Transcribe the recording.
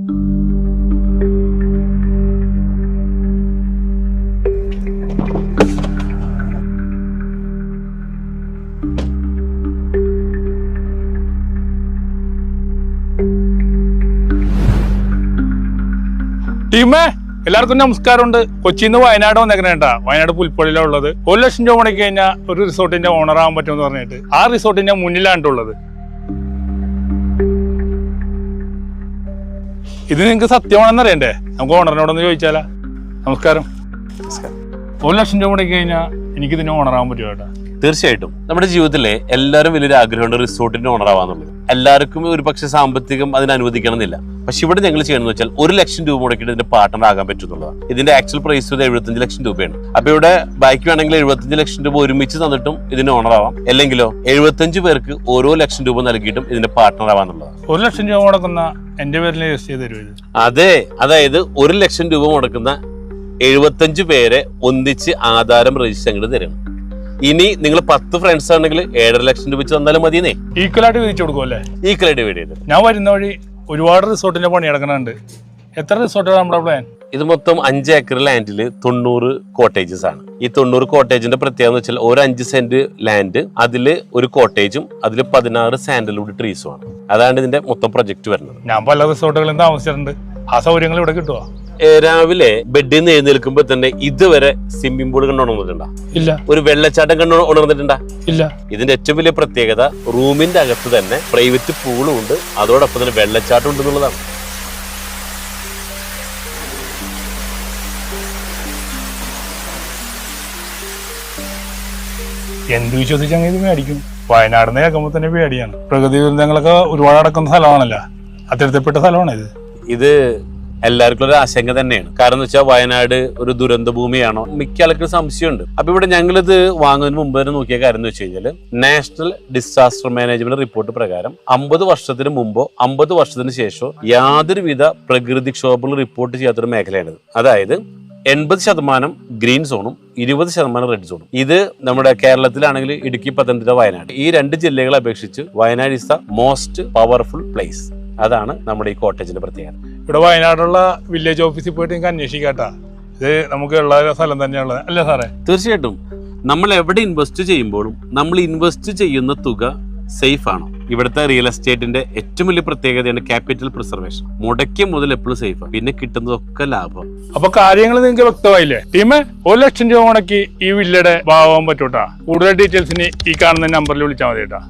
ടീമേ എല്ലാവർക്കും നമസ്കാരമുണ്ട്. കൊച്ചിയിൽ നിന്ന് വയനാട് വന്നേക്കണേട്ടാ. വയനാട് പുൽപ്പള്ളിയിലാണ് ഉള്ളത്. 1 ലക്ഷം രൂപ മുടക്കി കഴിഞ്ഞാൽ ഒരു റിസോർട്ടിന്റെ ഓണർ ആവാൻ പറ്റുമെന്ന് പറഞ്ഞിട്ട് ആ റിസോർട്ടിന്റെ മുന്നിലാണ്ടുള്ളത്. ഇത് നിങ്ങൾക്ക് സത്യമാണെന്ന് അറിയണ്ടേ? നമുക്ക് ഓണറിനോടൊന്ന് ചോദിച്ചാലാ. നമസ്കാരം. 1 ലക്ഷം രൂപ മുടക്കി കഴിഞ്ഞാൽ എനിക്ക് ഇതിന് ഓണർ ആവാൻ പറ്റുമോ ചേട്ടാ? തീർച്ചയായിട്ടും. നമ്മുടെ ജീവിതത്തിലെ എല്ലാവരും വലിയൊരു ആഗ്രഹമുണ്ട് റിസോർട്ടിന്റെ ഓണർ ആവാന്നുള്ളത്. എല്ലാവർക്കും ഒരു പക്ഷേ സാമ്പത്തികം അതിന് അനുവദിക്കണം എന്നില്ല. പക്ഷെ ഇവിടെ ഞങ്ങൾ ചെയ്യണമെന്ന് വെച്ചാൽ 1 ലക്ഷം രൂപ മുടക്കിയിട്ട് ഇതിന്റെ പാർട്ണർ ആകാൻ പറ്റുന്നുള്ളതാണ്. ഇതിന്റെ ആക്ച്വൽ പ്രൈസ് 75 ലക്ഷം രൂപയാണ്. അപ്പൊ ഇവിടെ ബാക്കി വേണമെങ്കിൽ 75 ലക്ഷം രൂപ ഒരുമിച്ച് തന്നിട്ടും ഇതിന് ഓണർ ആവാം. അല്ലെങ്കിലോ 75 പേർക്ക് ഓരോ ലക്ഷം രൂപ നൽകിയിട്ടും ഇതിന്റെ പാർട്ണർ ആവാന്നുള്ളതാണ്. 1 ലക്ഷം രൂപ മുടക്കുന്ന എന്റെ പേരിൽ രജിസ്റ്റർ ചെയ്ത് തരുമോ? അതെ, അതായത് 1 ലക്ഷം രൂപ മുടക്കുന്ന 75 പേരെ ഒന്നിച്ച് ആധാരം രജിസ്റ്റർ അങ്ങോട്ട് തരണം. ഇനി നിങ്ങൾ 10 ഫ്രണ്ട്സ് ആണെങ്കിൽ 7.5 ലക്ഷം രൂപ വെച്ച് തന്നാലും മതിയെന്നേ. ഈക്വലായിട്ട് വിധിച്ചു കൊടുക്കുമല്ലേ? ഈക്വലായിട്ട് ഡിവൈഡ് ചെയ്ത്. ഞാൻ വരുന്ന വഴി ഒരുപാട് റിസോർട്ടിന്റെ പണി നടക്കുന്നുണ്ട്. എത്ര റിസോർട്ടാണ് നമ്മുടെ പ്ലാൻ? ഇത് മൊത്തം 5 ഏക്കർ ലാൻഡിൽ 90 കോട്ടേജസ് ആണ്. ഈ 90 കോട്ടേജിന്റെ പ്രത്യേകത എന്ന് വെച്ചാൽ ഒരു 5 സെന്റ് ലാൻഡ്, അതിൽ ഒരു കോട്ടേജും അതിൽ 16 സാൻഡൽവുഡ് ട്രീസും ആണ്. അതാണ് ഇതിന്റെ മൊത്തം പ്രൊജക്ട് വരുന്നത്. ഞാൻ പല റിസോർട്ടുകളിലും താമസിച്ചിട്ടുണ്ട്. ആ സൗകര്യങ്ങൾ ഇവിടെ കിട്ടുമോ? രാവിലെ ബെഡിൽ നിന്ന് എഴുന്നേൽക്കുമ്പോ തന്നെ ഇതുവരെ സ്വിമ്മിംഗ് പൂൾ കണ്ടു ഉണർന്നിട്ടുണ്ടാ? ഇല്ല. ഒരു വെള്ളച്ചാട്ടം കണ്ടു ഉണർന്നിട്ടുണ്ടാ? ഇല്ല. ഇതിന്റെ ഏറ്റവും വലിയ പ്രത്യേകത റൂമിന്റെ അകത്ത് തന്നെ പ്രൈവറ്റ് പൂളും ഉണ്ട്, അതോടൊപ്പം തന്നെ വെള്ളച്ചാട്ടം ഉണ്ടെന്നുള്ളതാണ്. എന്ത് വിശ്വസിച്ചങ്ങനെ ഇത് മേടിക്കും? വയനാടിനെ കേൾക്കുമ്പോൾ തന്നെ പേടിയാണ്. പ്രകൃതി ദുരന്തങ്ങളൊക്കെ ഒരുപാട് നടക്കുന്ന സ്ഥലമാണല്ലോ. അത്തരത്തിൽപ്പെട്ട സ്ഥലമാണ് ഇത്. ഇത് എല്ലാവർക്കും ഒരു ആശങ്ക തന്നെയാണ്. കാരണം എന്ന് വെച്ചാൽ വയനാട് ഒരു ദുരന്ത ഭൂമിയാണോ? മിക്ക ആൾക്കും സംശയമുണ്ട്. അപ്പൊ ഇവിടെ ഞങ്ങളിത് വാങ്ങുന്നതിന് മുമ്പ് തന്നെ നോക്കിയ കാര്യം എന്ന് വെച്ച് കഴിഞ്ഞാൽ നാഷണൽ ഡിസാസ്റ്റർ മാനേജ്മെന്റ് റിപ്പോർട്ട് പ്രകാരം 50 വർഷത്തിന് മുമ്പോ 50 വർഷത്തിന് ശേഷമോ യാതൊരുവിധ പ്രകൃതിക്ഷോഭങ്ങളും റിപ്പോർട്ട് ചെയ്യാത്തൊരു മേഖലയാണിത്. അതായത് 80% ഗ്രീൻ സോണും 20% റെഡ് സോണും. ഇത് നമ്മുടെ കേരളത്തിലാണെങ്കിൽ ഇടുക്കി, പത്തനംതിട്ട, വയനാട് ഈ 2 ജില്ലകളെ അപേക്ഷിച്ച് Wayanad is the most powerful place. അതാണ് നമ്മുടെ ഈ കോട്ടേജിന്റെ പ്രത്യേകത. ഇവിടെ വയനാടുള്ള വില്ലേജ് ഓഫീസിൽ പോയിട്ട് നിങ്ങൾക്ക് അന്വേഷിക്കാട്ടാ. ഇത് നമുക്ക് ഉള്ള സ്ഥലം തന്നെയുള്ളത് അല്ലേ സാറേ? തീർച്ചയായിട്ടും. നമ്മൾ എവിടെ ഇൻവെസ്റ്റ് ചെയ്യുമ്പോഴും നമ്മൾ ഇൻവെസ്റ്റ് ചെയ്യുന്ന തുക സേഫ് ആണോ? ഇവിടുത്തെ റിയൽ എസ്റ്റേറ്റിന്റെ ഏറ്റവും വലിയ പ്രത്യേകതയാണ് ക്യാപിറ്റൽ പ്രിസർവേഷൻ. മുടക്കിയ മുതൽ എപ്പോഴും സേഫ്, പിന്നെ കിട്ടുന്നതൊക്കെ ലാഭം. അപ്പൊ കാര്യങ്ങൾ നിങ്ങൾക്ക് വ്യക്തമായില്ലേ ടീമേ? 1 ലക്ഷം രൂപ മുടക്കി ഈ വില്ലയുടെ ഭാഗമാകാൻ പറ്റൂട്ടാ. കൂടുതൽ ഡീറ്റെയിൽസിന് ഈ കാണുന്ന നമ്പറിൽ വിളിച്ചാൽ മതി കേട്ടാ.